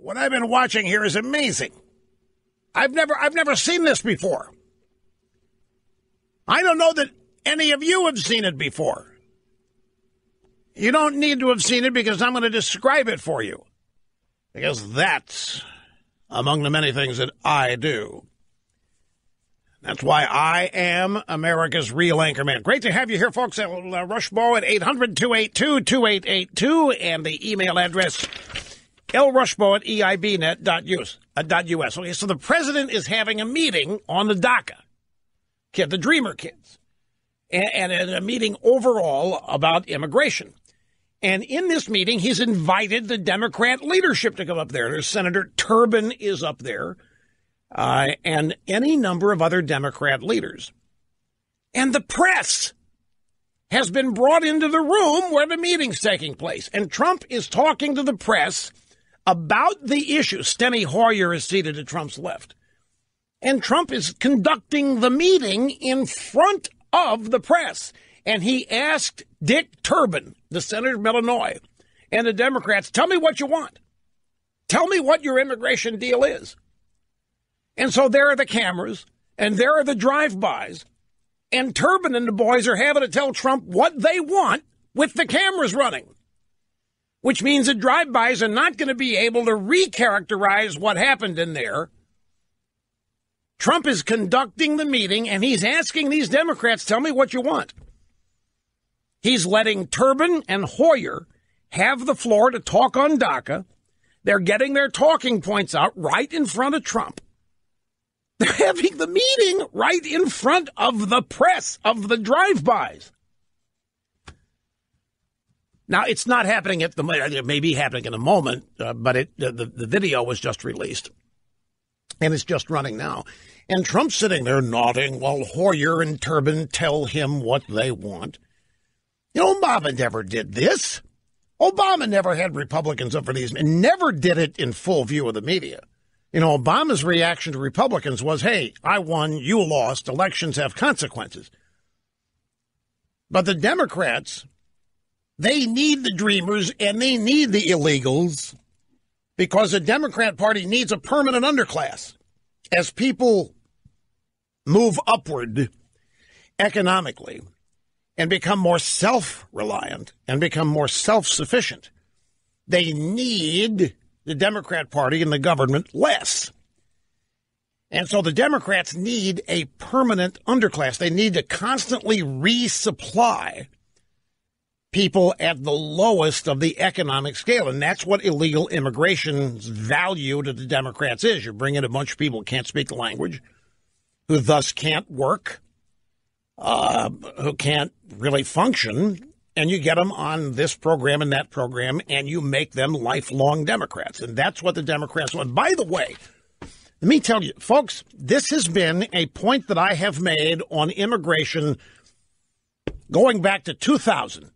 What I've been watching here is amazing. I've never seen this before. I don't know that any of you have seen it before. You don't need to have seen it because I'm going to describe it for you. Because that's among the many things that I do. That's why I am America's real anchorman. Great to have you here, folks. Rushbo at 800-282-2882 and the email address lrushbo@eibnet.us. Okay, so the president is having a meeting on the DACA, the Dreamer kids, and a meeting overall about immigration. And in this meeting, he's invited the Democrat leadership to come up there. There's Senator Turbin is up there. And any number of other Democrat leaders. And the press has been brought into the room where the meeting's taking place. And Trump is talking to the press about the issue. Steny Hoyer is seated at Trump's left. And Trump is conducting the meeting in front of the press. And he asked Dick Turbin, the senator of Illinois, and the Democrats, tell me what you want. Tell me what your immigration deal is. And so there are the cameras, and there are the drive-bys, and Turbin and the boys are having to tell Trump what they want with the cameras running, which means the drive-bys are not going to be able to recharacterize what happened in there. Trump is conducting the meeting, and he's asking these Democrats, tell me what you want. He's letting Turbin and Hoyer have the floor to talk on DACA. They're getting their talking points out right in front of Trump. They're having the meeting right in front of the press, of the drive-bys. Now, it's not happening at the moment. It may be happening in a moment, but the video was just released, and it's just running now. And Trump's sitting there nodding while Hoyer and Turbin tell him what they want. You know, Obama never did this. Obama never had Republicans up for these, and never did it in full view of the media. You know, Obama's reaction to Republicans was, hey, I won, you lost, elections have consequences. But the Democrats, they need the dreamers and they need the illegals because the Democrat Party needs a permanent underclass. As people move upward economically and become more self-reliant and become more self-sufficient, they need the Democrat Party and the government less. And so the Democrats need a permanent underclass. They need to constantly resupply people at the lowest of the economic scale. And that's what illegal immigration's value to the Democrats is. You bring in a bunch of people who can't speak the language, who thus can't work, who can't really function, and you get them on this program and that program, and you make them lifelong Democrats. And that's what the Democrats want. By the way, let me tell you, folks, this has been a point that I have made on immigration going back to 2000.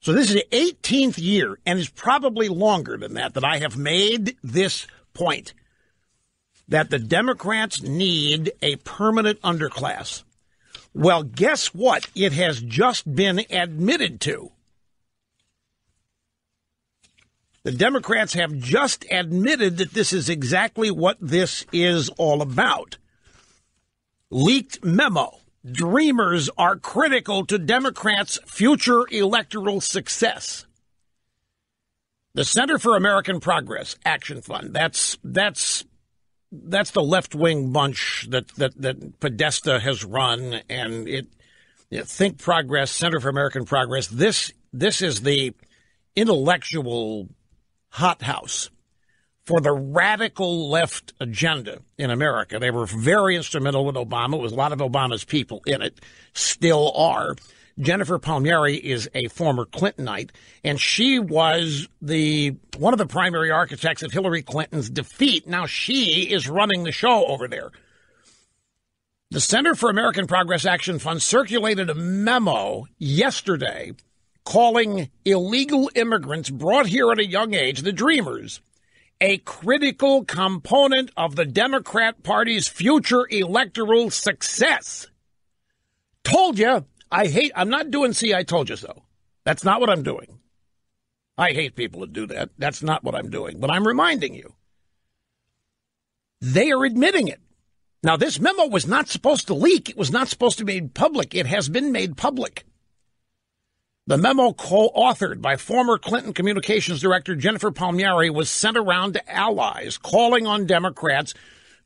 So this is the 18th year, and it's probably longer than that I have made this point, that the Democrats need a permanent underclass. Well, guess what? It has just been admitted to. The Democrats have just admitted that this is exactly what this is all about. Leaked memo. Dreamers are critical to Democrats' future electoral success. The Center for American Progress Action Fund. That's the left-wing bunch that Podesta has run, and Think Progress, Center for American Progress. This is the intellectual hothouse for the radical left agenda in America. They were very instrumental with Obama. It was a lot of Obama's people in it, still are. Jennifer Palmieri is a former Clintonite, and she was one of the primary architects of Hillary Clinton's defeat. Now she is running the show over there. The Center for American Progress Action Fund circulated a memo yesterday calling illegal immigrants brought here at a young age, the Dreamers, a critical component of the Democrat Party's future electoral success. Told you. I'm not doing see, I told you so. That's not what I'm doing. I hate people that do that. That's not what I'm doing. But I'm reminding you They are admitting it. Now, this memo was not supposed to leak. It was not supposed to be made public. It has been made public. The memo, co-authored by former Clinton Communications Director Jennifer Palmieri, was sent around to allies, calling on Democrats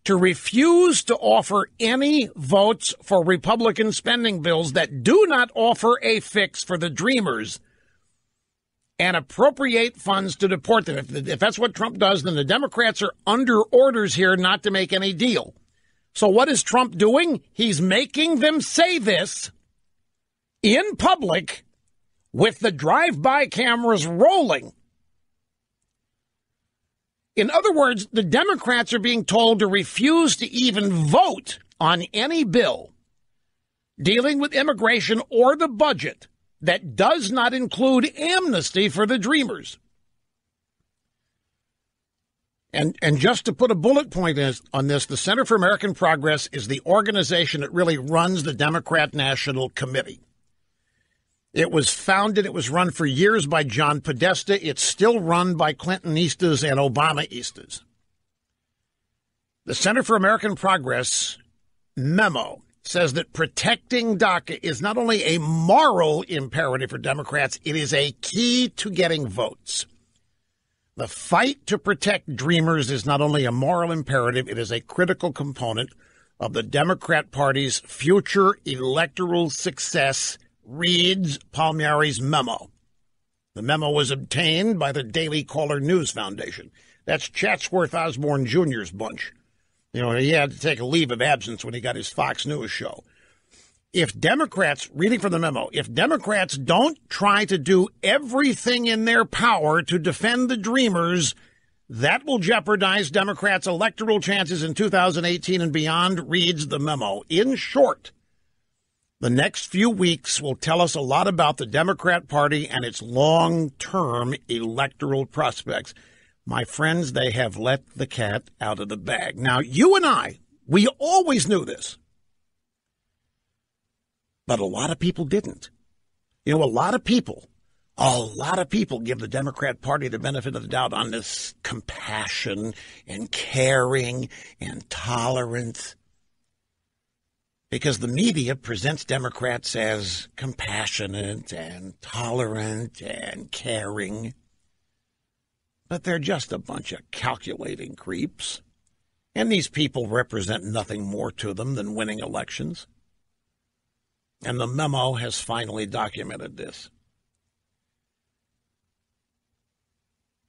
to refuse to offer any votes for Republican spending bills that do not offer a fix for the Dreamers and appropriate funds to deport them. If that's what Trump does, then the Democrats are under orders here not to make any deal. So what is Trump doing? He's making them say this in public with the drive-by cameras rolling. In other words, the Democrats are being told to refuse to even vote on any bill dealing with immigration or the budget that does not include amnesty for the Dreamers. And just to put a bullet point on this, the Center for American Progress is the organization that really runs the Democrat National Committee. It was founded, it was run for years by John Podesta. It's still run by Clintonistas and Obamaistas. The Center for American Progress memo says that protecting DACA is not only a moral imperative for Democrats, it is a key to getting votes. The fight to protect Dreamers is not only a moral imperative, it is a critical component of the Democrat Party's future electoral success, reads Palmieri's memo. The memo was obtained by the Daily Caller News Foundation. That's Chatsworth Osborne Jr.'s bunch. You know, he had to take a leave of absence when he got his Fox News show. If Democrats, reading from the memo, if Democrats don't try to do everything in their power to defend the Dreamers, that will jeopardize Democrats' electoral chances in 2018 and beyond, reads the memo. In short, the next few weeks will tell us a lot about the Democrat Party and its long-term electoral prospects. My friends, they have let the cat out of the bag. Now, you and I, we always knew this. But a lot of people didn't. You know, a lot of people give the Democrat Party the benefit of the doubt on this compassion and caring and tolerance. Because the media presents Democrats as compassionate and tolerant and caring. But they're just a bunch of calculating creeps. And these people represent nothing more to them than winning elections. And the memo has finally documented this.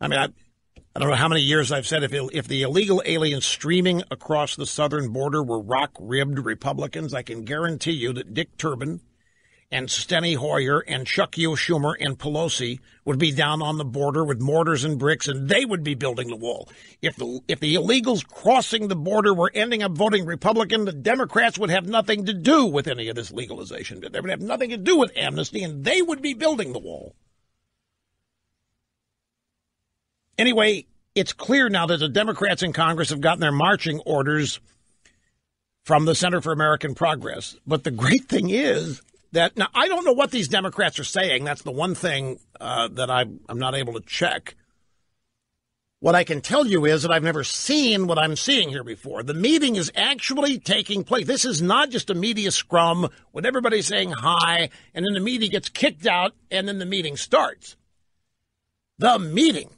I mean, I don't know how many years I've said if the illegal aliens streaming across the southern border were rock-ribbed Republicans, I can guarantee you that Dick Durbin and Steny Hoyer and Chuck Schumer and Pelosi would be down on the border with mortars and bricks, and they would be building the wall. If the illegals crossing the border were ending up voting Republican, the Democrats would have nothing to do with any of this legalization. They would have nothing to do with amnesty, and they would be building the wall. Anyway, it's clear now that the Democrats in Congress have gotten their marching orders from the Center for American Progress. But the great thing is that, now, I don't know what these Democrats are saying. That's the one thing that I'm not able to check. What I can tell you is that I've never seen what I'm seeing here before. The meeting is actually taking place. This is not just a media scrum with everybody saying hi, and then the media gets kicked out, and then the meeting starts. The meeting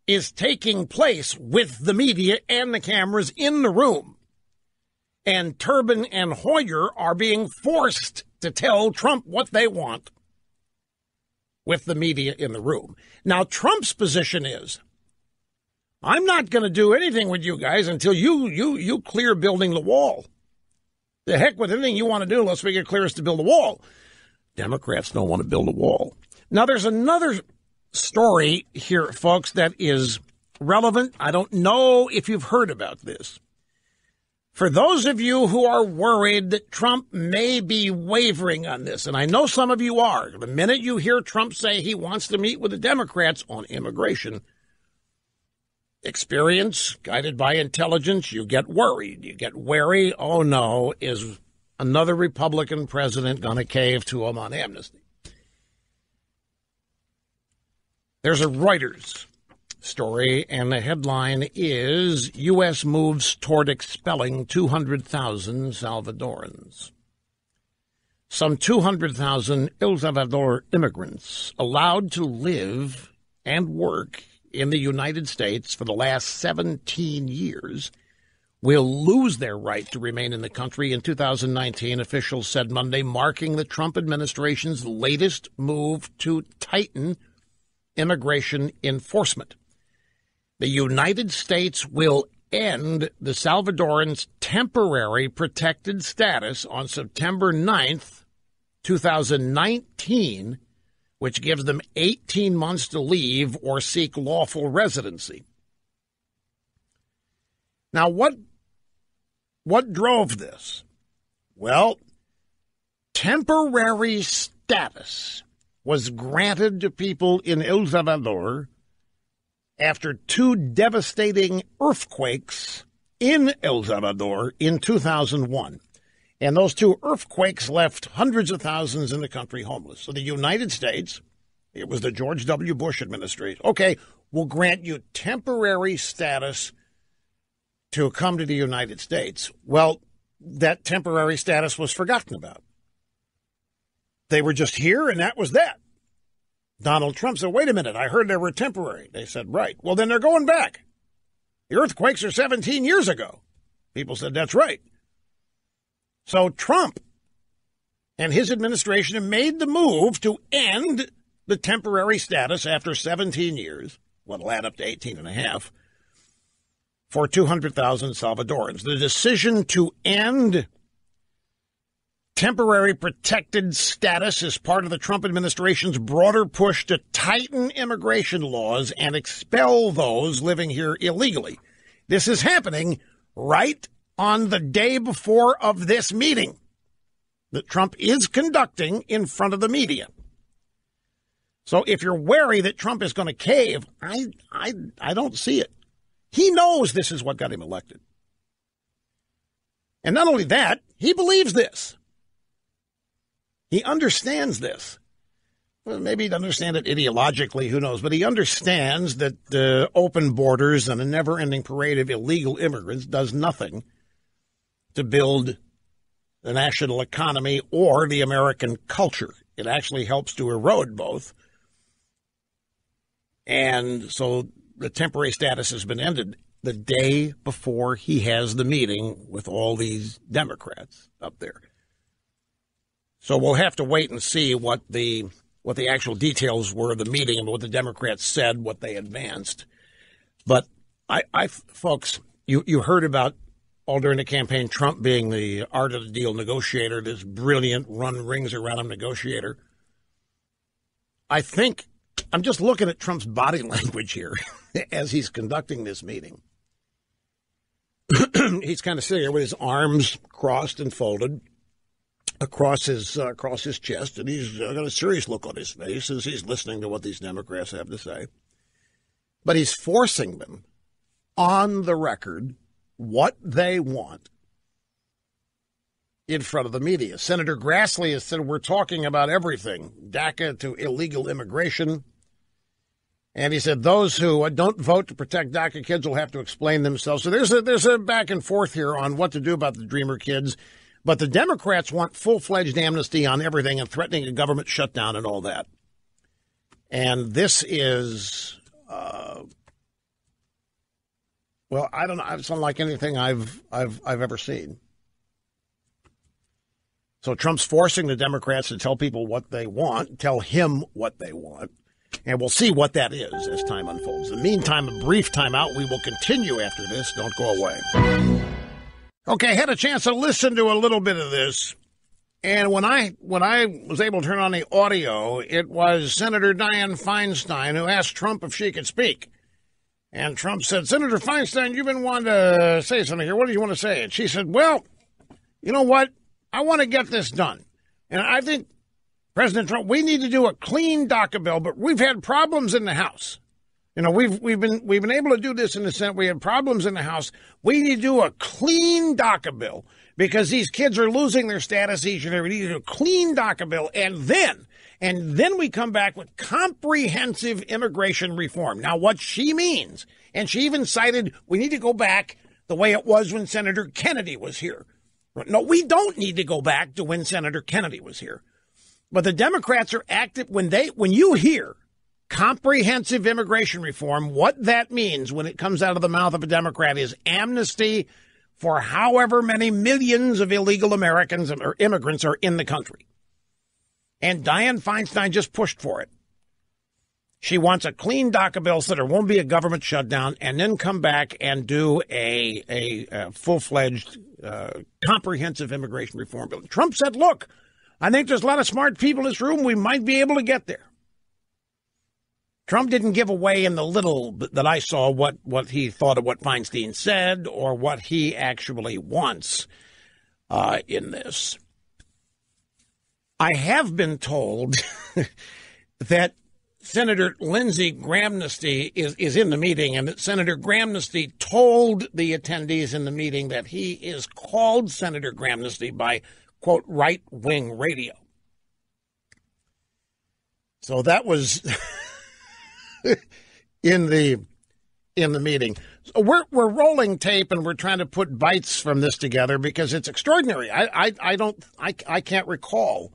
is taking place with the media and the cameras in the room. And Durbin and Hoyer are being forced to tell Trump what they want with the media in the room. Now, Trump's position is, I'm not going to do anything with you guys until you clear building the wall. The heck with anything you want to do, let's make it clear is to build a wall. Democrats don't want to build a wall. Now, there's another story here, folks, that is relevant. I don't know if you've heard about this. For those of you who are worried that Trump may be wavering on this, and I know some of you are, the minute you hear Trump say he wants to meet with the Democrats on immigration, experience, guided by intelligence, you get worried. You get wary. Oh, no, is another Republican president going to cave to him on amnesty? There's a Reuters story, and the headline is U.S. moves toward expelling 200,000 Salvadorans. Some 200,000 El Salvador immigrants allowed to live and work in the United States for the last 17 years will lose their right to remain in the country in 2019, officials said Monday, marking the Trump administration's latest move to tighten immigration enforcement. The United States will end the Salvadorans' temporary protected status on September 9th, 2019, which gives them 18 months to leave or seek lawful residency. Now, what drove this? Well, temporary status was granted to people in El Salvador after two devastating earthquakes in El Salvador in 2001. And those two earthquakes left hundreds of thousands in the country homeless. So the United States, it was the George W. Bush administration, okay, we'll grant you temporary status to come to the United States. Well, that temporary status was forgotten about. They were just here, and that was that. Donald Trump said, wait a minute, I heard they were temporary. They said, right. Well, then they're going back. The earthquakes are 17 years ago. People said, that's right. So Trump and his administration have made the move to end the temporary status after 17 years, what'll add up to 18 and a half, for 200,000 Salvadorans. The decision to end temporary protected status is part of the Trump administration's broader push to tighten immigration laws and expel those living here illegally. This is happening right on the day before of this meeting that Trump is conducting in front of the media. So if you're wary that Trump is going to cave, I don't see it. He knows this is what got him elected. And not only that, he believes this. He understands this. Well, maybe he'd understand it ideologically, who knows, but he understands that open borders and a never-ending parade of illegal immigrants does nothing to build the national economy or the American culture. It actually helps to erode both. And so the temporary status has been ended the day before he has the meeting with all these Democrats up there. So we'll have to wait and see what the actual details were of the meeting and what the Democrats said, what they advanced. But I folks, you heard about all during the campaign, Trump being the art of the deal negotiator, this brilliant run rings around him negotiator. I think I'm just looking at Trump's body language here as he's conducting this meeting. He's kind of sitting there with his arms crossed and folded across his chest, and he's got a serious look on his face as he's listening to what these Democrats have to say. But he's forcing them on the record what they want in front of the media. Senator Grassley has said we're talking about everything, DACA to illegal immigration. And he said those who don't vote to protect DACA kids will have to explain themselves. So there's a back and forth here on what to do about the Dreamer kids. But the Democrats want full-fledged amnesty on everything and threatening a government shutdown and all that. And this is, well, I don't know. It's unlike anything I've ever seen. So Trump's forcing the Democrats to tell people what they want, tell him what they want. And we'll see what that is as time unfolds. In the meantime, a brief time out. We will continue after this. Don't go away. Okay, I had a chance to listen to a little bit of this. And when I was able to turn on the audio, it was Senator Dianne Feinstein who asked Trump if she could speak. And Trump said, Senator Feinstein, you've been wanting to say something here. What do you want to say? And she said, well, you know what? I want to get this done. And I think, President Trump, we need to do a clean DACA bill, but we've had problems in the House. You know, we've been able to do this in the Senate. We had problems in the House. We need to do a clean DACA bill because these kids are losing their status each and every day. We need to do a clean DACA bill, and then And then we come back with comprehensive immigration reform. Now, what she means, and she even cited, we need to go back the way it was when Senator Kennedy was here. No, we don't need to go back to when Senator Kennedy was here. But the Democrats are active when you hear comprehensive immigration reform, what that means when it comes out of the mouth of a Democrat is amnesty for however many millions of illegal Americans or immigrants are in the country. And Dianne Feinstein just pushed for it. She wants a clean DACA bill so there won't be a government shutdown, and then come back and do a full-fledged comprehensive immigration reform bill. Trump said, look, I think there's a lot of smart people in this room. We might be able to get there. Trump didn't give away in the little that I saw what he thought of what Feinstein said or what he actually wants in this. I have been told that Senator Lindsey Grahamnesty is in the meeting, and that Senator Grahamnesty told the attendees in the meeting that he is called Senator Grahamnesty by, quote, right-wing radio. So that was in the meeting. So we're rolling tape, and we're trying to put bites from this together because it's extraordinary. I can't recall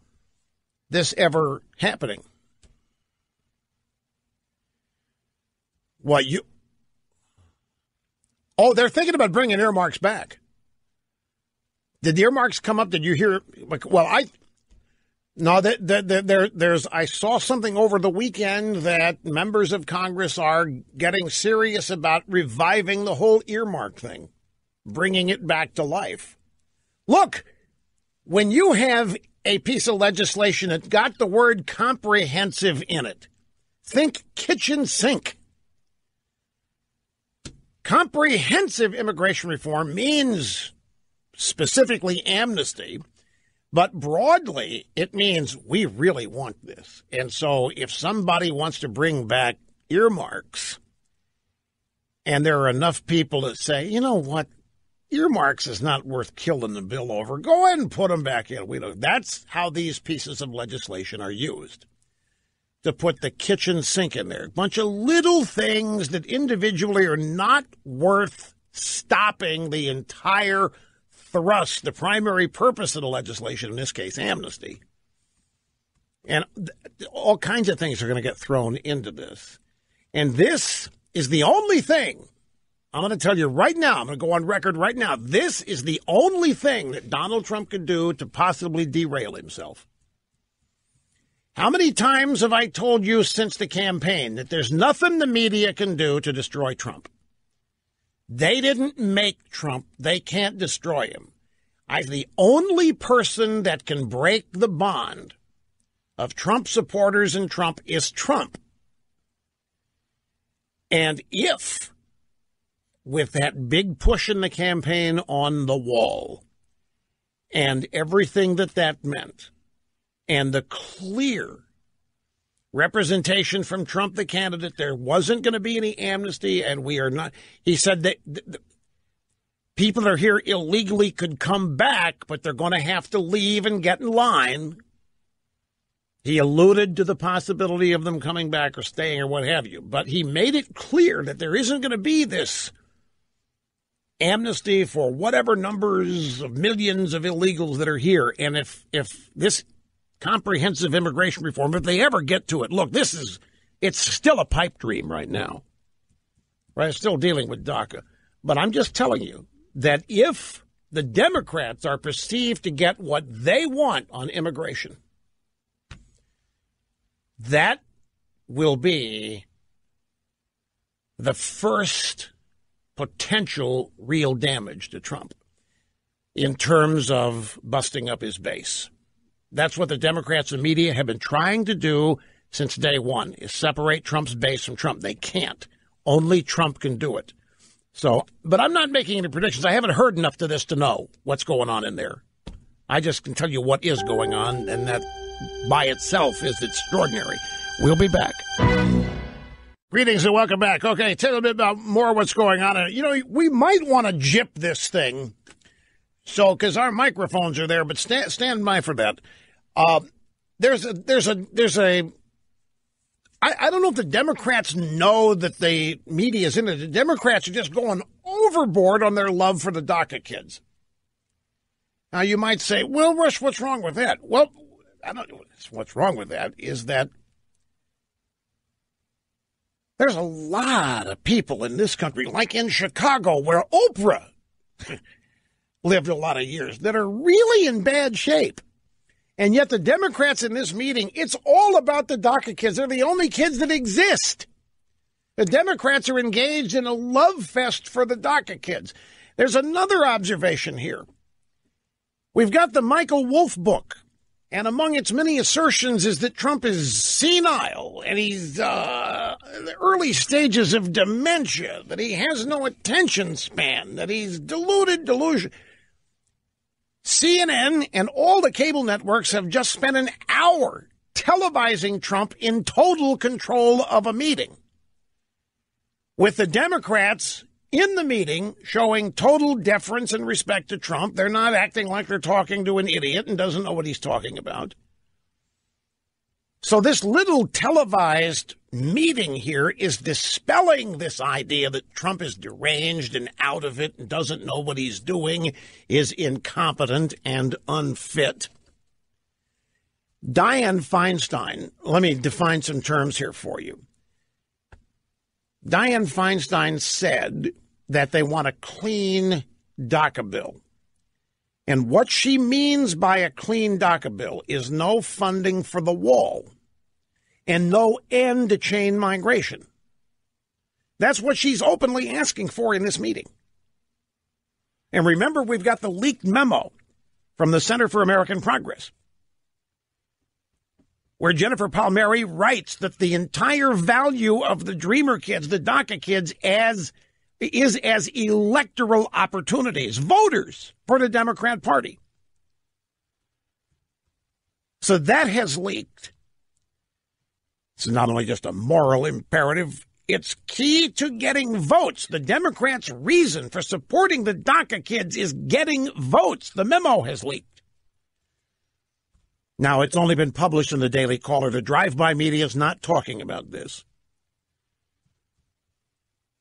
this ever happening. What you? Oh, they're thinking about bringing earmarks back. Did the earmarks come up? Did you hear? Well, I saw something over the weekend that members of Congress are getting serious about reviving the whole earmark thing, bringing it back to life. Look, when you have a piece of legislation that got the word comprehensive in it, think kitchen sink. Comprehensive immigration reform means specifically amnesty, but broadly it means we really want this. And so if somebody wants to bring back earmarks, and there are enough people that say, you know what, earmarks is not worth killing the bill over, go ahead and put them back in. That's how these pieces of legislation are used, to put the kitchen sink in there. A bunch of little things that individually are not worth stopping the entire thrust, the primary purpose of the legislation, in this case, amnesty. And all kinds of things are going to get thrown into this. And this is the only thing, I'm going to tell you right now, I'm going to go on record right now, this is the only thing that Donald Trump could do to possibly derail himself. How many times have I told you since the campaign that there's nothing the media can do to destroy Trump? They didn't make Trump. They can't destroy him. The only person that can break the bond of Trump supporters and Trump is Trump. And if, with that big push in the campaign on the wall and everything that meant, and the clear representation from Trump, the candidate, there wasn't going to be any amnesty, and we are not. He said that people that are here illegally could come back, but they're going to have to leave and get in line. He alluded to the possibility of them coming back or staying or what have you, but he made it clear that there isn't going to be this amnesty for whatever numbers of millions of illegals that are here. And if this comprehensive immigration reform, if they ever get to it, look, it's still a pipe dream right now. Right? It's still dealing with DACA. But I'm just telling you that if the Democrats are perceived to get what they want on immigration, that will be the first potential real damage to Trump in terms of busting up his base. That's what the Democrats and media have been trying to do since day one, is separate Trump's base from Trump. They can't. Only Trump can do it. So, but I'm not making any predictions. I haven't heard enough to this to know what's going on in there. I just can tell you what is going on, and that by itself is extraordinary. We'll be back. Greetings and welcome back. Okay, tell a bit about more what's going on. You know, we might want to jip this thing, so because our microphones are there, but stand by for that. there's a. I don't know if the Democrats know that the media is in it. The Democrats are just going overboard on their love for the DACA kids. Now, you might say, well, Rush, what's wrong with that? Well, I don't know what's wrong with that is that there's a lot of people in this country, like in Chicago, where Oprah lived a lot of years, that are really in bad shape. And yet the Democrats in this meeting, it's all about the DACA kids. They're the only kids that exist. The Democrats are engaged in a love fest for the DACA kids. There's another observation here. We've got the Michael Wolff book, and among its many assertions is that Trump is senile, and he's in the early stages of dementia, that he has no attention span, that he's delusion. CNN and all the cable networks have just spent an hour televising Trump in total control of a meeting, with the Democrats in the meeting showing total deference and respect to Trump. They're not acting like they're talking to an idiot and doesn't know what he's talking about. So this little televised meeting here is dispelling this idea that Trump is deranged and out of it and doesn't know what he's doing, is incompetent and unfit. Dianne Feinstein, let me define some terms here for you. Dianne Feinstein said that they want a clean DACA bill. And what she means by a clean DACA bill is no funding for the wall and no end to chain migration. That's what she's openly asking for in this meeting. And remember, we've got the leaked memo from the Center for American Progress, where Jennifer Palmieri writes that the entire value of the Dreamer kids, the DACA kids, is as electoral opportunities, voters for the Democrat Party. So that has leaked. It's not only just a moral imperative, it's key to getting votes. The Democrats' reason for supporting the DACA kids is getting votes. The memo has leaked. Now, it's only been published in the Daily Caller. The drive-by media is not talking about this.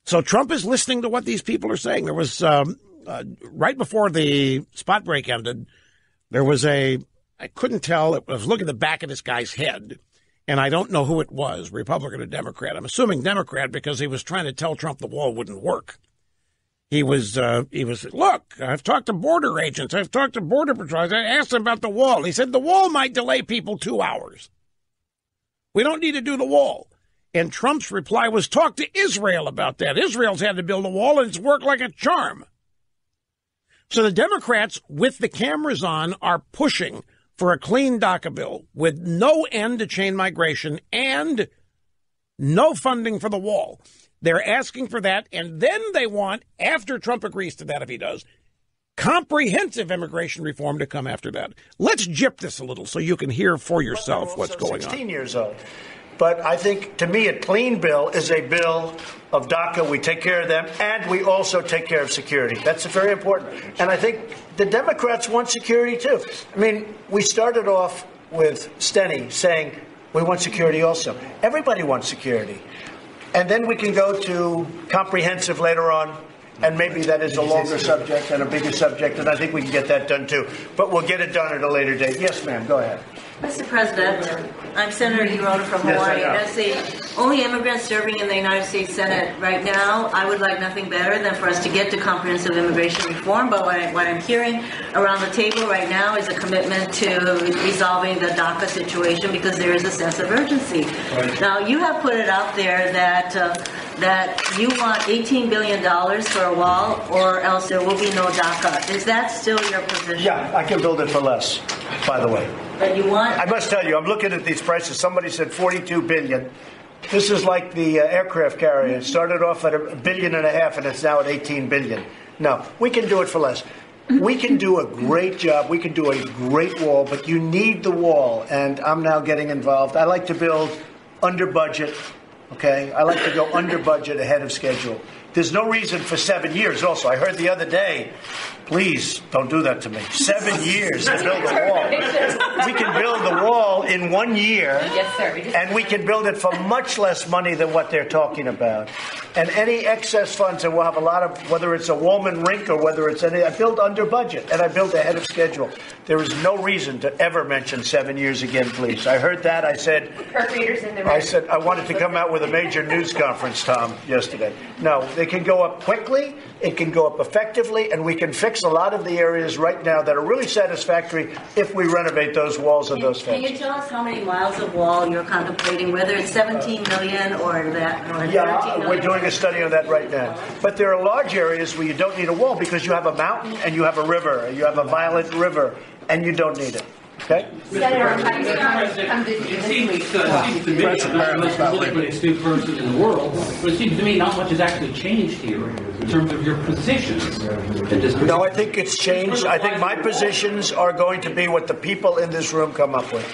So Trump is listening to what these people are saying. There was, right before the spot break ended, there was I couldn't tell. I was looking at the back of this guy's head, and I don't know who it was, Republican or Democrat. I'm assuming Democrat because he was trying to tell Trump the wall wouldn't work. He was, look, I've talked to border agents. I've talked to border patrols. I asked them about the wall. He said the wall might delay people 2 hours. We don't need to do the wall. And Trump's reply was, talk to Israel about that. Israel's had to build a wall, and it's worked like a charm. So the Democrats, with the cameras on, are pushing for a clean DACA bill with no end to chain migration and no funding for the wall. They're asking for that, and then they want, after Trump agrees to that, if he does, comprehensive immigration reform to come after that. Let's jip this a little so you can hear for yourself what's going on. 16 years old. But I think, to me, a clean bill is a bill of DACA. We take care of them, and we also take care of security. That's very important. And I think the Democrats want security, too. I mean, we started off with Steny saying we want security also. Everybody wants security. And then we can go to comprehensive later on, and maybe that is a longer subject and a bigger subject, and I think we can get that done, too. But we'll get it done at a later date. Yes, ma'am. Go ahead. Mr. President, I'm Senator Hirota from Hawaii. As the only immigrant serving in the United States Senate right now, I would like nothing better than for us to get to comprehensive immigration reform. But what I'm hearing around the table right now is a commitment to resolving the DACA situation because there is a sense of urgency. Right. Now, you have put it out there that you want $18 billion for a wall, or else there will be no DACA. Is that still your position? Yeah, I can build it for less, by the way. But you want... I must tell you, I'm looking at these prices. Somebody said $42 billion. This is like the aircraft carrier. It started off at $1.5 billion, and it's now at $18 billion. No, we can do it for less. We can do a great job. We can do a great wall, but you need the wall, and I'm now getting involved. I like to build under budget. Okay, I like to go under budget ahead of schedule. There's no reason for 7 years also. I heard the other day Please don't do that to me. 7 years to build a wall. We can build the wall in 1 year. Yes, sir. And we can build it for much less money than what they're talking about. And any excess funds, and we'll have a lot of, whether it's a Woolman rink or whether it's any, I build under budget and I build ahead of schedule. There is no reason to ever mention 7 years again, please. I heard that. I said, I wanted to come out with a major news conference, Tom, yesterday. No, they can go up quickly. It can go up effectively, and we can fix a lot of the areas right now that are really satisfactory if we renovate those walls and those fences. Can you tell us how many miles of wall you're contemplating, whether it's 17 million or that? Or yeah, we're doing a study on that right now. But there are large areas where you don't need a wall because you have a mountain and you have a river, and you have a violent river, and you don't need it. Okay? Senator, it seems to me, I'm not the politically astute person in the world, but it seems to me not much has actually changed here in terms of your positions. No, I think it's changed. I think my positions are going to be what the people in this room come up with.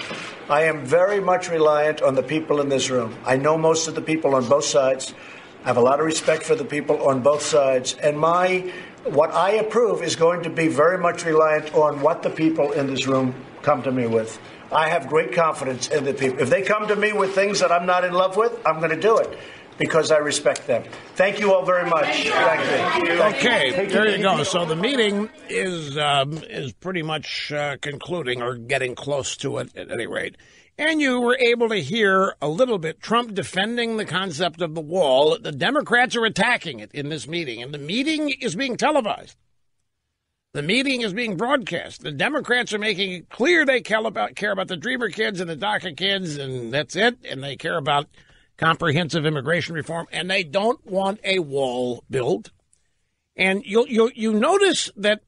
I am very much reliant on the people in this room. I know most of the people on both sides. I have a lot of respect for the people on both sides. And what I approve is going to be very much reliant on what the people in this room come to me with. I have great confidence in the people. If they come to me with things that I'm not in love with, I'm going to do it because I respect them. Thank you all very much. Thank you. Okay, there you go. So the meeting is pretty much concluding or getting close to it at any rate. And you were able to hear a little bit Trump defending the concept of the wall. The Democrats are attacking it in this meeting, and the meeting is being televised. The meeting is being broadcast. The Democrats are making it clear they care about the Dreamer kids and the DACA kids, and that's it. And they care about comprehensive immigration reform, and they don't want a wall built. And you notice that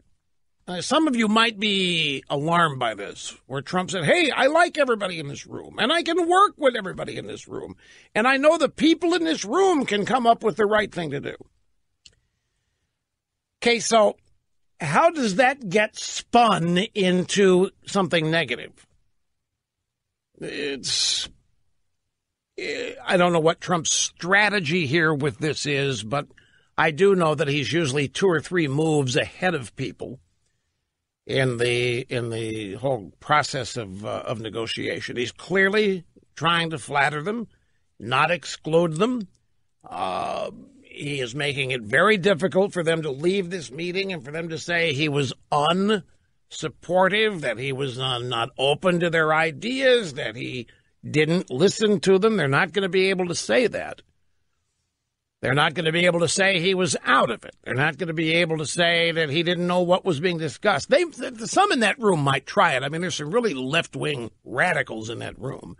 some of you might be alarmed by this, where Trump said, hey, I like everybody in this room, and I can work with everybody in this room, and I know the people in this room can come up with the right thing to do. Okay, so how does that get spun into something negative? I don't know what Trump's strategy here with this is, but I do know that he's usually 2 or 3 moves ahead of people in the whole process of negotiation. He's clearly trying to flatter them, not exclude them. He is making it very difficult for them to leave this meeting and for them to say he was unsupportive, that he was not open to their ideas, that he didn't listen to them. They're not going to be able to say that. They're not going to be able to say he was out of it. They're not going to be able to say that he didn't know what was being discussed. Some in that room might try it. I mean, there's some really left-wing radicals in that room.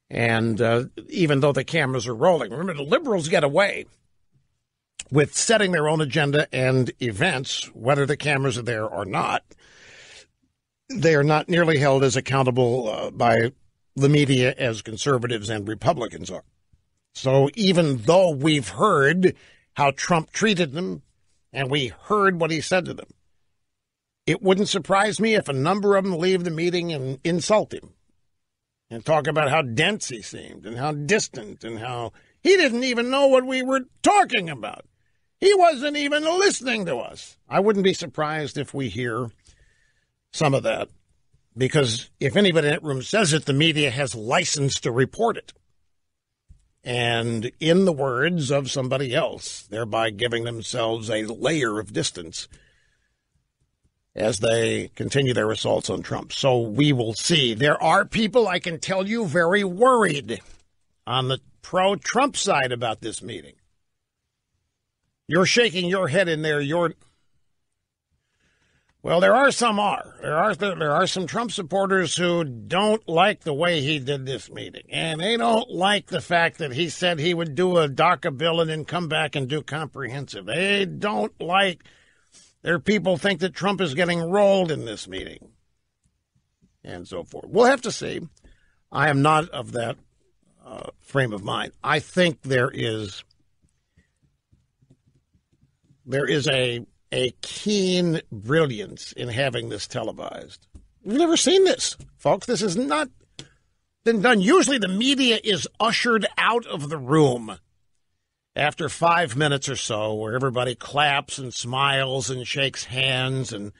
And even though the cameras are rolling, remember, the liberals get away with setting their own agenda and events, whether the cameras are there or not. They are not nearly held as accountable by the media as conservatives and Republicans are. So even though we've heard how Trump treated them and we heard what he said to them, it wouldn't surprise me if a number of them leave the meeting and insult him and talk about how dense he seemed and how distant and how he didn't even know what we were talking about. He wasn't even listening to us. I wouldn't be surprised if we hear some of that, because if anybody in that room says it, the media has license to report it. And in the words of somebody else, thereby giving themselves a layer of distance as they continue their assaults on Trump. So we will see. There are people, I can tell you, very worried on the pro-Trump side about this meeting. You're shaking your head in there. Well, there are some. There are some Trump supporters who don't like the way he did this meeting, and they don't like the fact that he said he would do a DACA bill and then come back and do comprehensive. They don't like. Their people think that Trump is getting rolled in this meeting, and so forth. We'll have to see. I am not of that frame of mind. I think there is a keen brilliance in having this televised. We've never seen this, folks. This has not been done. Usually the media is ushered out of the room after 5 minutes or so, where everybody claps and smiles and shakes hands and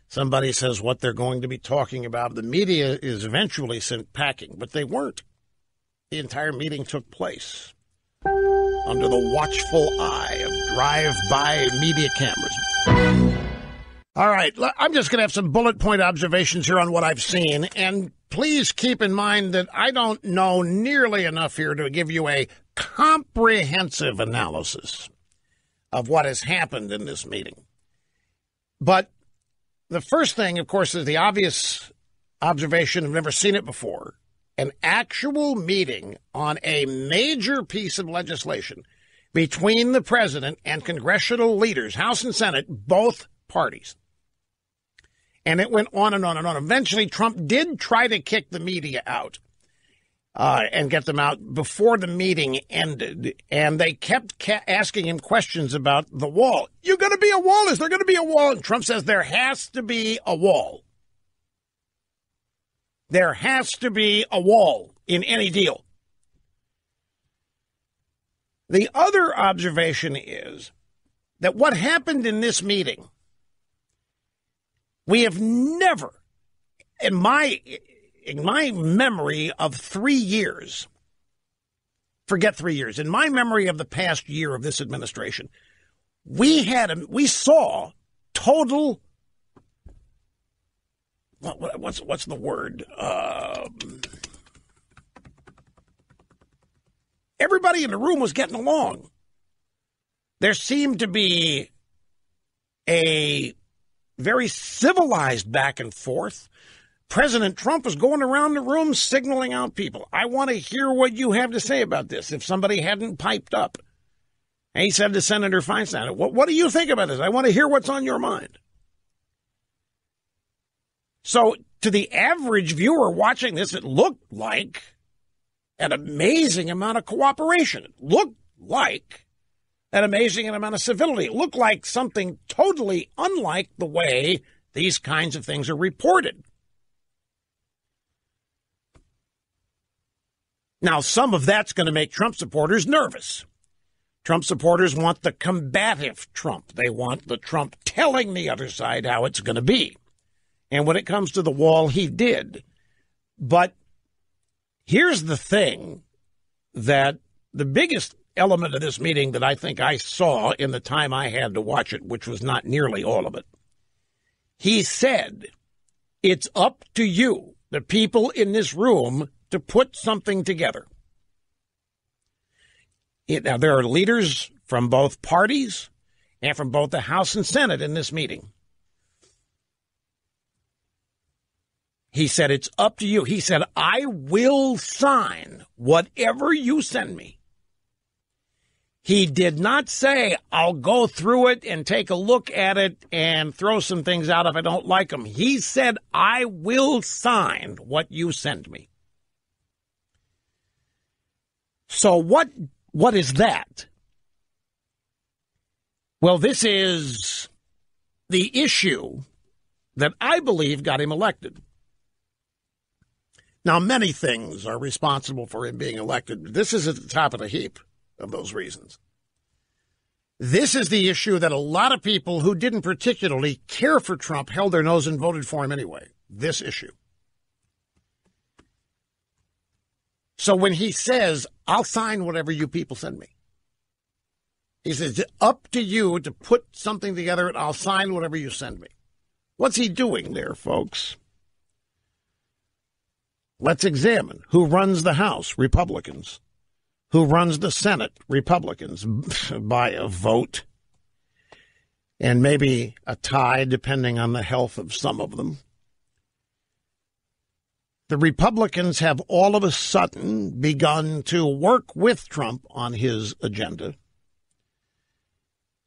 somebody says what they're going to be talking about, the media is eventually sent packing, but they weren't. The entire meeting took place under the watchful eye of drive-by media cameras. All right, I'm just going to have some bullet point observations here on what I've seen, and please keep in mind that I don't know nearly enough here to give you a comprehensive analysis of what has happened in this meeting. But the first thing, of course, is the obvious observation. I've never seen it before. An actual meeting on a major piece of legislation between the president and congressional leaders, House and Senate, both parties. And it went on and on and on. Eventually, Trump did try to kick the media out and get them out before the meeting ended. And they kept asking him questions about the wall. You're going to be a wall? Is there going to be a wall? And Trump says there has to be a wall. There has to be a wall in any deal. The other observation is that what happened in this meeting, we have never, in my memory of 3 years, forget 3 years, in my memory of the past year of this administration, we saw total, what's the word? Everybody in the room was getting along. There seemed to be a very civilized back and forth. President Trump was going around the room signaling out people. I want to hear what you have to say about this, if somebody hadn't piped up. And he said to Senator Feinstein, what do you think about this? I want to hear what's on your mind. So to the average viewer watching this, it looked like an amazing amount of cooperation. It looked like an amazing amount of civility. It looked like something totally unlike the way these kinds of things are reported. Now, some of that's going to make Trump supporters nervous. Trump supporters want the combative Trump. They want the Trump telling the other side how it's going to be. And when it comes to the wall, he did. But here's the thing, that the biggest element of this meeting that I think I saw in the time I had to watch it, which was not nearly all of it, he said, it's up to you, the people in this room, to put something together. Now, there are leaders from both parties and from both the House and Senate in this meeting. He said, it's up to you. He said, I will sign whatever you send me. He did not say, I'll go through it and take a look at it and throw some things out if I don't like them. He said, I will sign what you send me. So what is that? Well, this is the issue that I believe got him elected. Now, many things are responsible for him being elected. This is at the top of the heap of those reasons. This is the issue that a lot of people who didn't particularly care for Trump held their nose and voted for him anyway. This issue. So when he says, I'll sign whatever you people send me, he says, it's up to you to put something together and I'll sign whatever you send me. What's he doing there, folks? Let's examine who runs the House, Republicans. Who runs the Senate, Republicans, by a vote. And maybe a tie, depending on the health of some of them. The Republicans have all of a sudden begun to work with Trump on his agenda.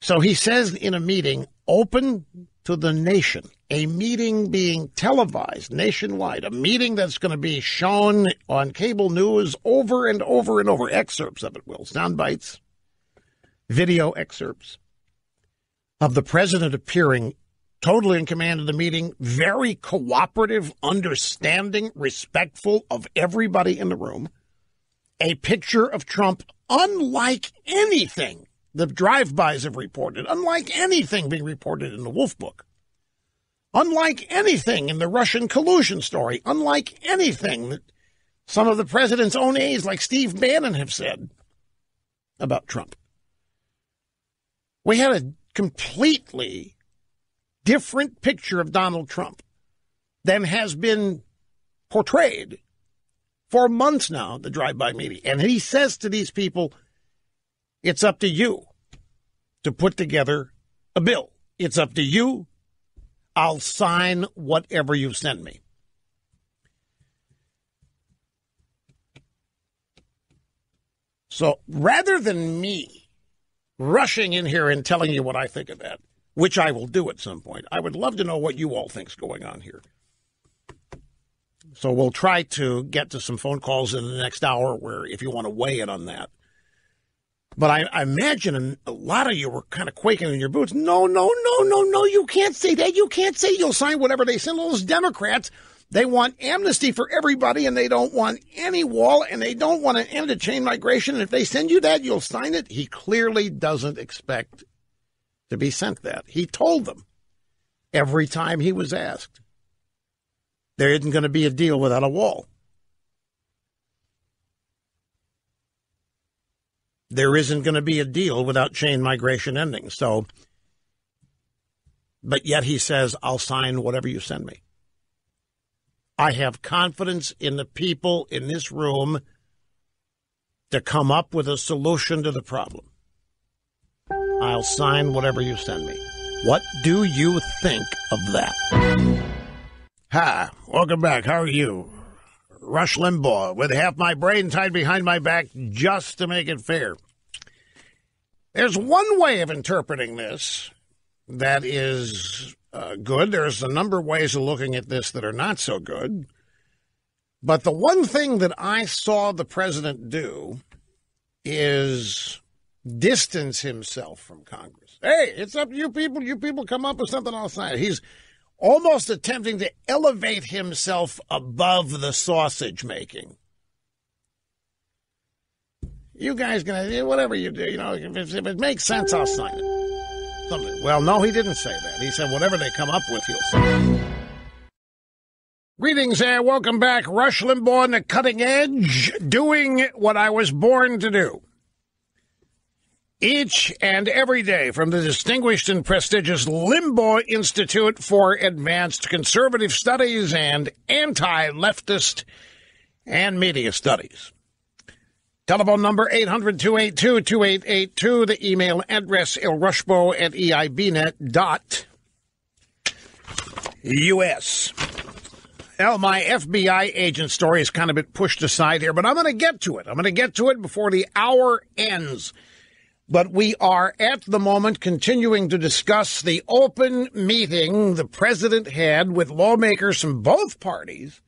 So he says in a meeting, open to the nation, a meeting being televised nationwide, a meeting that's going to be shown on cable news over and over and over, excerpts of it will, sound bites, video excerpts of the president appearing totally in command of the meeting, very cooperative, understanding, respectful of everybody in the room, a picture of Trump unlike anything the drive-bys have reported, unlike anything being reported in the Wolf Book, unlike anything in the Russian collusion story, unlike anything that some of the president's own aides like Steve Bannon have said about Trump. We had a completely different picture of Donald Trump than has been portrayed for months now, the drive-by media. And he says to these people, it's up to you to put together a bill. It's up to you. I'll sign whatever you send me. So rather than me rushing in here and telling you what I think of that, which I will do at some point, I would love to know what you all think's going on here. So we'll try to get to some phone calls in the next hour where if you want to weigh in on that. But I imagine a lot of you were kind of quaking in your boots. No, you can't say that. You can't say you'll sign whatever they send. Those Democrats, they want amnesty for everybody, and they don't want any wall, and they don't want an end to chain migration. And if they send you that, you'll sign it. He clearly doesn't expect to be sent that. He told them every time he was asked, there isn't going to be a deal without a wall. There isn't going to be a deal without chain migration ending. So, but yet he says, I'll sign whatever you send me. I have confidence in the people in this room to come up with a solution to the problem. I'll sign whatever you send me. What do you think of that? Hi, welcome back. How are you? Rush Limbaugh, with half my brain tied behind my back just to make it fair. There's one way of interpreting this that is good. There's a number of ways of looking at this that are not so good. But the one thing that I saw the president do is distance himself from Congress. Hey, it's up to you people. You people come up with something, I'll sign it. He's almost attempting to elevate himself above the sausage making. You guys gonna do whatever you do, if it makes sense, I'll sign it. Something. Well, no, he didn't say that. He said whatever they come up with, he'll sign. Greetings and welcome back. Rush Limbaugh on the cutting edge, doing what I was born to do. Each and every day from the distinguished and prestigious Limbaugh Institute for Advanced Conservative Studies and Anti-Leftist and Media Studies. Telephone number 800-282-2882. The email address ilrushbo@eibnet.us. Well, my FBI agent story has kind of been pushed aside here, but I'm going to get to it. I'm going to get to it before the hour ends. But we are, at the moment, continuing to discuss the open meeting the president had with lawmakers from both parties,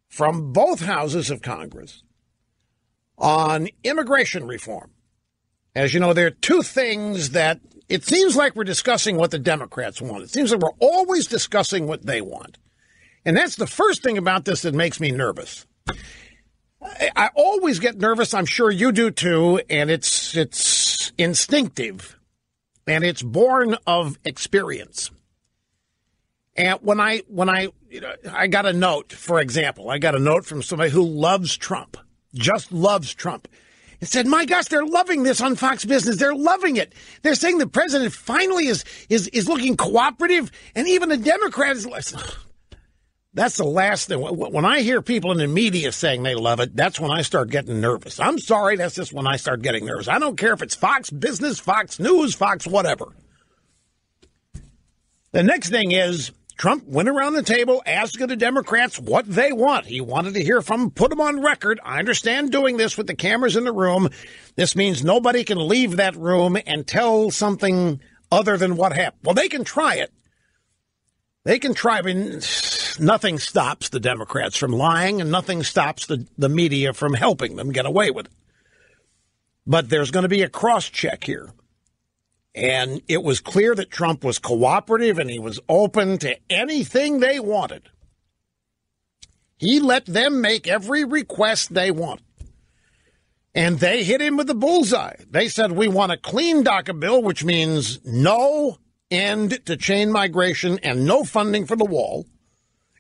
from both houses of Congress, on immigration reform. As you know, there are two things that it seems like we're discussing what the Democrats want. It seems like we're always discussing what they want. And that's the first thing about this that makes me nervous. I always get nervous. I'm sure you do too. And it's instinctive, and it's born of experience. And when I got a note, for example, I got a note from somebody who loves Trump, just loves Trump. It said, my gosh, they're loving this on Fox Business. They're loving it. They're saying the president finally is looking cooperative, and even the Democrats. That's the last thing. When I hear people in the media saying they love it, that's when I start getting nervous. I'm sorry, that's just when I start getting nervous. I don't care if it's Fox Business, Fox News, Fox whatever. The next thing is Trump went around the table asking the Democrats what they want. He wanted to hear from them, put them on record. I understand doing this with the cameras in the room. This means nobody can leave that room and tell something other than what happened. Well, they can try it. They can try, but nothing stops the Democrats from lying, and nothing stops the media from helping them get away with it. But there's going to be a cross-check here. And it was clear that Trump was cooperative and he was open to anything they wanted. He let them make every request they wanted. And they hit him with the bullseye. They said, we want a clean DACA bill, which means no end to chain migration and no funding for the wall.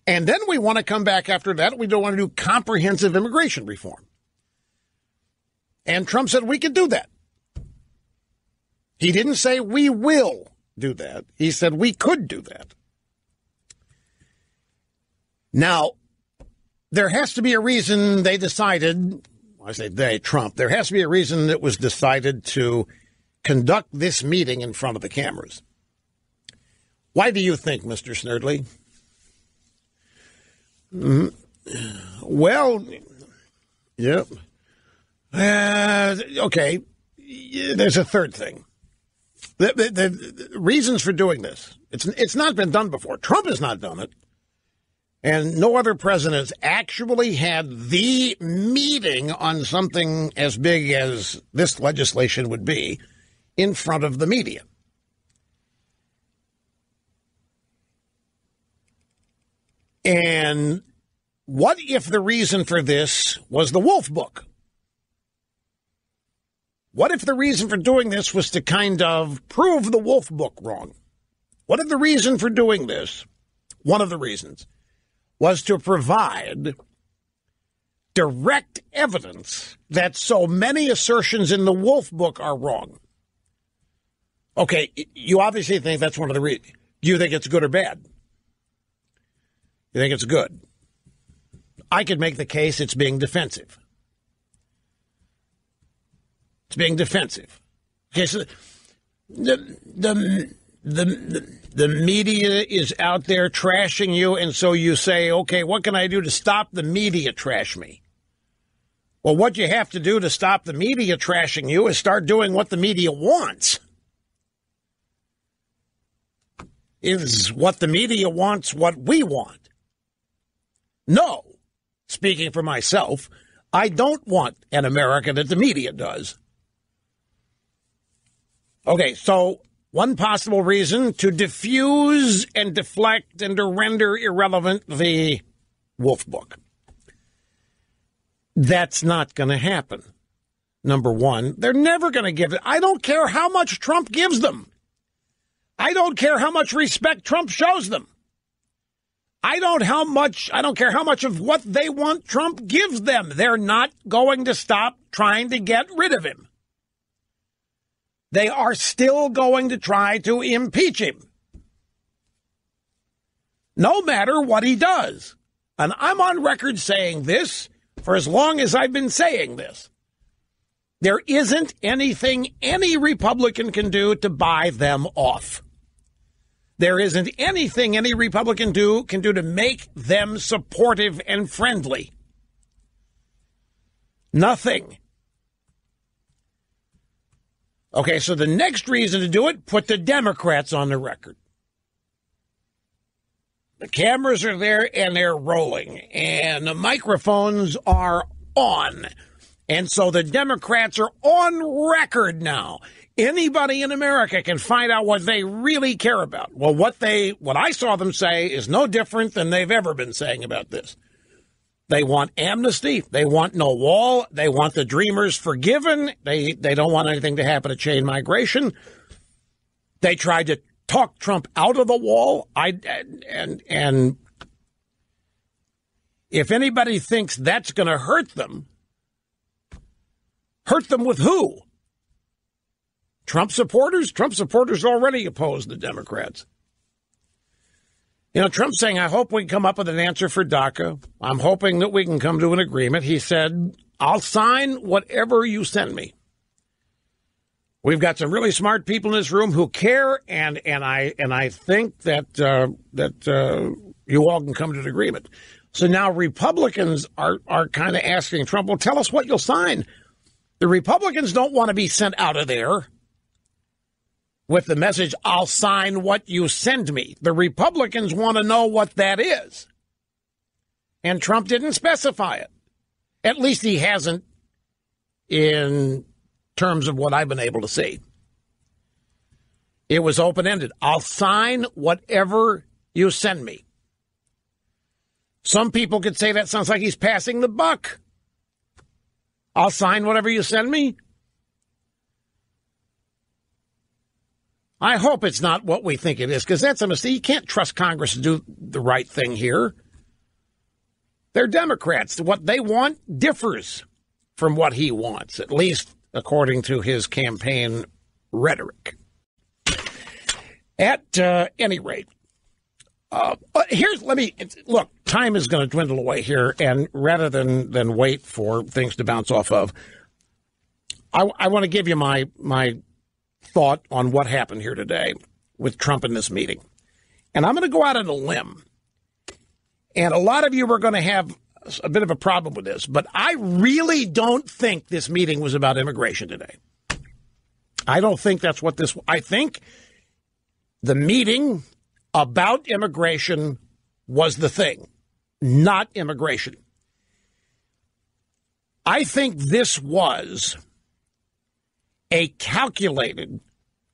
And then we want to come back after that. We don't want to do comprehensive immigration reform. And Trump said we could do that. He didn't say we will do that. He said we could do that. Now, there has to be a reason they decided, I say they, Trump, there has to be a reason it was decided to conduct this meeting in front of the cameras. Why do you think, Mr. Snerdley? Well, yeah. Okay. There's a third thing. The reasons for doing this. It's not been done before. Trump has not done it. And no other president has actually had the meeting on something as big as this legislation would be in front of the media. And what if the reason for this was the Wolf Book? What if the reason for doing this was to kind of prove the Wolf Book wrong? What if the reason for doing this, one of the reasons, was to provide direct evidence that so many assertions in the Wolf Book are wrong? Okay, you obviously think that's one of the reasons. Do you think it's good or bad? You think it's good? I could make the case it's being defensive. It's being defensive. Okay, so the media is out there trashing you, and so you say, okay, what can I do to stop the media trash me? Well, what you have to do to stop the media trashing you is start doing what the media wants. Is what the media wants what we want? No. Speaking for myself, I don't want an America that the media does. Okay, so one possible reason to diffuse and deflect and to render irrelevant the Wolf Book. That's not going to happen. Number one, they're never going to give it. I don't care how much Trump gives them. I don't care how much respect Trump shows them. I don't care how much of what they want Trump gives them. They're not going to stop trying to get rid of him. They are still going to try to impeach him, no matter what he does. And I'm on record saying this for as long as I've been saying this. There isn't anything any Republican can do to buy them off. There isn't anything any Republican can do to make them supportive and friendly. Nothing. Okay, so the next reason to do it, put the Democrats on the record. The cameras are there and they're rolling, and the microphones are on. And so the Democrats are on record now. Anybody in America can find out what they really care about. Well, what I saw them say is no different than they've ever been saying about this. They want amnesty. They want no wall. They want the dreamers forgiven. They don't want anything to happen to chain migration. They tried to talk Trump out of the wall. And if anybody thinks that's going to hurt them with who? Trump supporters? Trump supporters already oppose the Democrats. You know, Trump's saying, I hope we can come up with an answer for DACA. I'm hoping that we can come to an agreement. He said, I'll sign whatever you send me. We've got some really smart people in this room who care, and I think that you all can come to an agreement. So now Republicans are kind of asking Trump, well, tell us what you'll sign. The Republicans don't want to be sent out of there with the message, I'll sign what you send me. The Republicans want to know what that is. And Trump didn't specify it. At least he hasn't in terms of what I've been able to see. It was open-ended. I'll sign whatever you send me. Some people could say that sounds like he's passing the buck. I'll sign whatever you send me. I hope it's not what we think it is, because that's a mistake. You can't trust Congress to do the right thing here. They're Democrats. What they want differs from what he wants, at least according to his campaign rhetoric. At any rate, look, time is going to dwindle away here, and rather than wait for things to bounce off of, I want to give you my thought on what happened here today with Trump in this meeting. And I'm going to go out on a limb. And a lot of you are going to have a bit of a problem with this, but I really don't think this meeting was about immigration today. I don't think that's what this, I think the meeting about immigration was the thing, not immigration. I think this was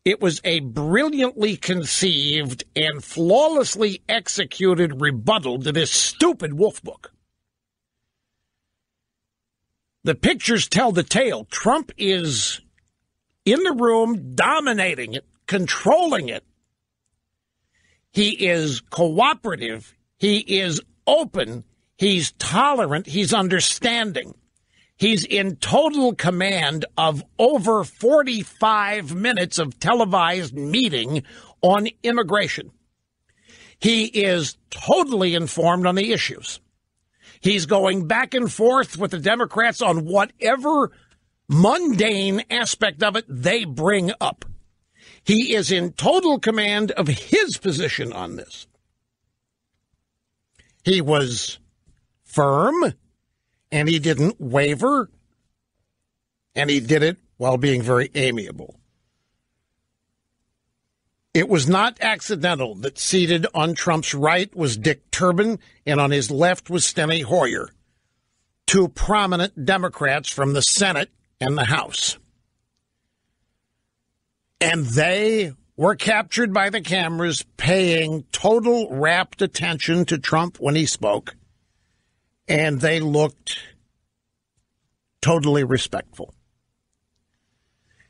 it was a brilliantly conceived and flawlessly executed rebuttal to this stupid wolf book. The pictures tell the tale. Trump is in the room, dominating it, controlling it. He is cooperative. He is open. He's tolerant. He's understanding. He's in total command of over 45 minutes of televised meeting on immigration. He is totally informed on the issues. He's going back and forth with the Democrats on whatever mundane aspect of it they bring up. He is in total command of his position on this. He was firm, and he didn't waver, and he did it while being very amiable. It was not accidental that seated on Trump's right was Dick Durbin and on his left was Steny Hoyer, two prominent Democrats from the Senate and the House. And they were captured by the cameras paying total rapt attention to Trump when he spoke, and they looked totally respectful.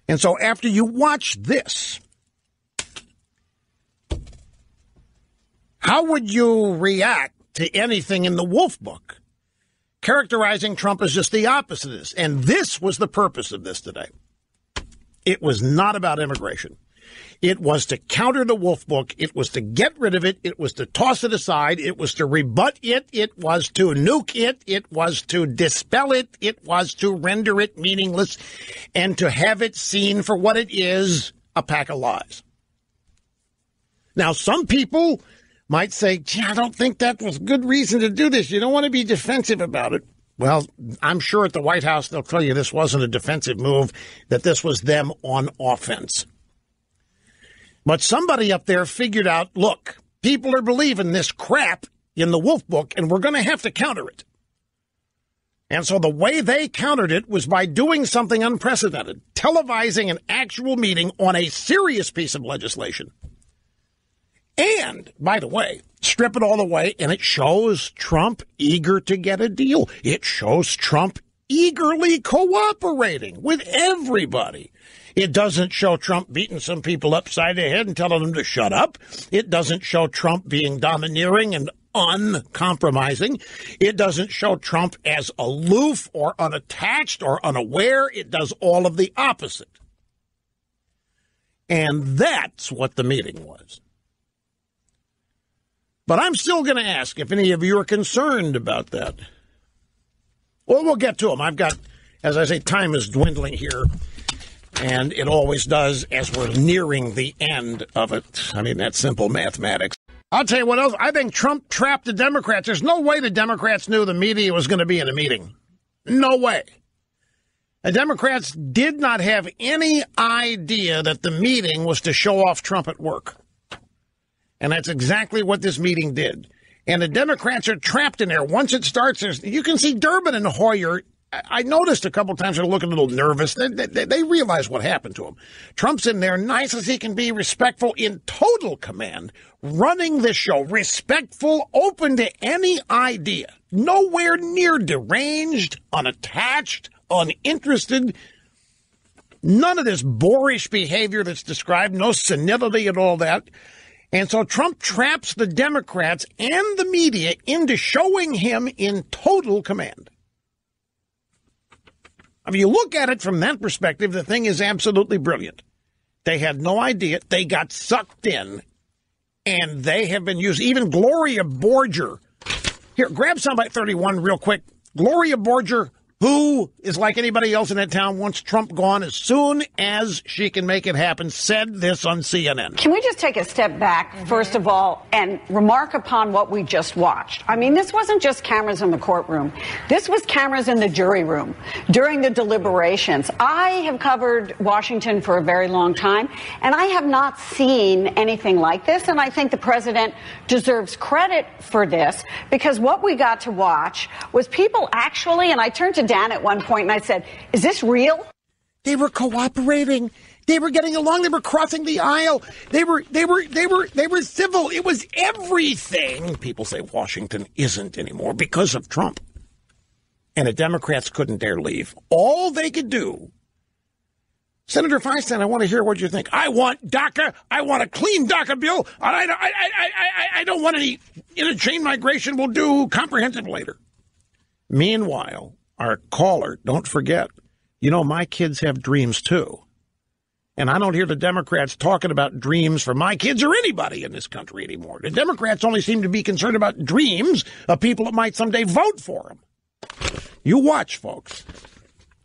And so after you watch this, how would you react to anything in the Wolf Book characterizing Trump as just the opposite of this? And this was the purpose of this today. It was not about immigration. It was to counter the Wolf Book. It was to get rid of it. It was to toss it aside. It was to rebut it. It was to nuke it. It was to dispel it. It was to render it meaningless and to have it seen for what it is, a pack of lies. Now, some people might say, gee, I don't think that was good reason to do this. You don't want to be defensive about it. Well, I'm sure at the White House they'll tell you this wasn't a defensive move, that this was them on offense. But somebody up there figured out, look, people are believing this crap in the Wolf Book, and we're going to have to counter it. And so the way they countered it was by doing something unprecedented, televising an actual meeting on a serious piece of legislation. And, by the way, strip it all away, and it shows Trump eager to get a deal. It shows Trump eagerly cooperating with everybody. It doesn't show Trump beating some people upside the head and telling them to shut up. It doesn't show Trump being domineering and uncompromising. It doesn't show Trump as aloof or unattached or unaware. It does all of the opposite. And that's what the meeting was. But I'm still going to ask if any of you are concerned about that. Well, we'll get to them. I've got, as I say, time is dwindling here, and it always does as we're nearing the end of it. I mean, that's simple mathematics. I'll tell you what else. I think Trump trapped the Democrats. There's no way the Democrats knew the media was going to be in a meeting. No way. The Democrats did not have any idea that the meeting was to show off Trump at work. And that's exactly what this meeting did. And the Democrats are trapped in there. Once it starts, you can see Durbin and Hoyer. I noticed a couple times they're looking a little nervous. They realize what happened to him. Trump's in there, nice as he can be, respectful, in total command, running the show, respectful, open to any idea, nowhere near deranged, unattached, uninterested. None of this boorish behavior that's described, no senility and all that. And so Trump traps the Democrats and the media into showing him in total command. I mean, you look at it from that perspective, the thing is absolutely brilliant. They had no idea. They got sucked in, and they have been used. Even Gloria Borger. Here, grab somebody 31 real quick. Gloria Borger, who is like anybody else in that town, wants Trump gone as soon as she can make it happen, said this on CNN. Can we just take a step back, first of all, and remark upon what we just watched? I mean, this wasn't just cameras in the courtroom. This was cameras in the jury room during the deliberations. I have covered Washington for a very long time, and I have not seen anything like this, and I think the president deserves credit for this, because what we got to watch was people actually, and I turned to Dan at one point and I said, is this real? They were cooperating. They were getting along. They were crossing the aisle. They were civil. It was everything. People say Washington isn't anymore because of Trump. And the Democrats couldn't dare leave. All they could do. Senator Feinstein, I want to hear what you think. I want DACA. I want a clean DACA bill. I don't want any interchain migration. We'll do comprehensive later. Meanwhile, our caller, don't forget, you know, my kids have dreams too. And I don't hear the Democrats talking about dreams for my kids or anybody in this country anymore. The Democrats only seem to be concerned about dreams of people that might someday vote for them. You watch, folks.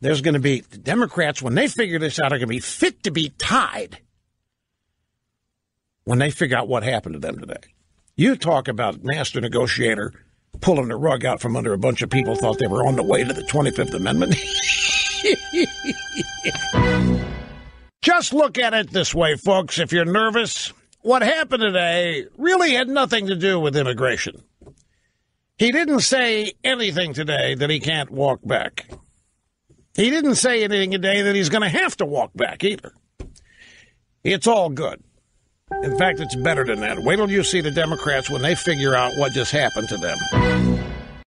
There's going to be, the Democrats, when they figure this out, are going to be fit to be tied when they figure out what happened to them today. You talk about master negotiator pulling the rug out from under a bunch of people who thought they were on the way to the 25th Amendment. Just look at it this way, folks, if you're nervous. What happened today really had nothing to do with immigration. He didn't say anything today that he can't walk back. He didn't say anything today that he's going to have to walk back either. It's all good. In fact, it's better than that. Wait till you see the Democrats when they figure out what just happened to them.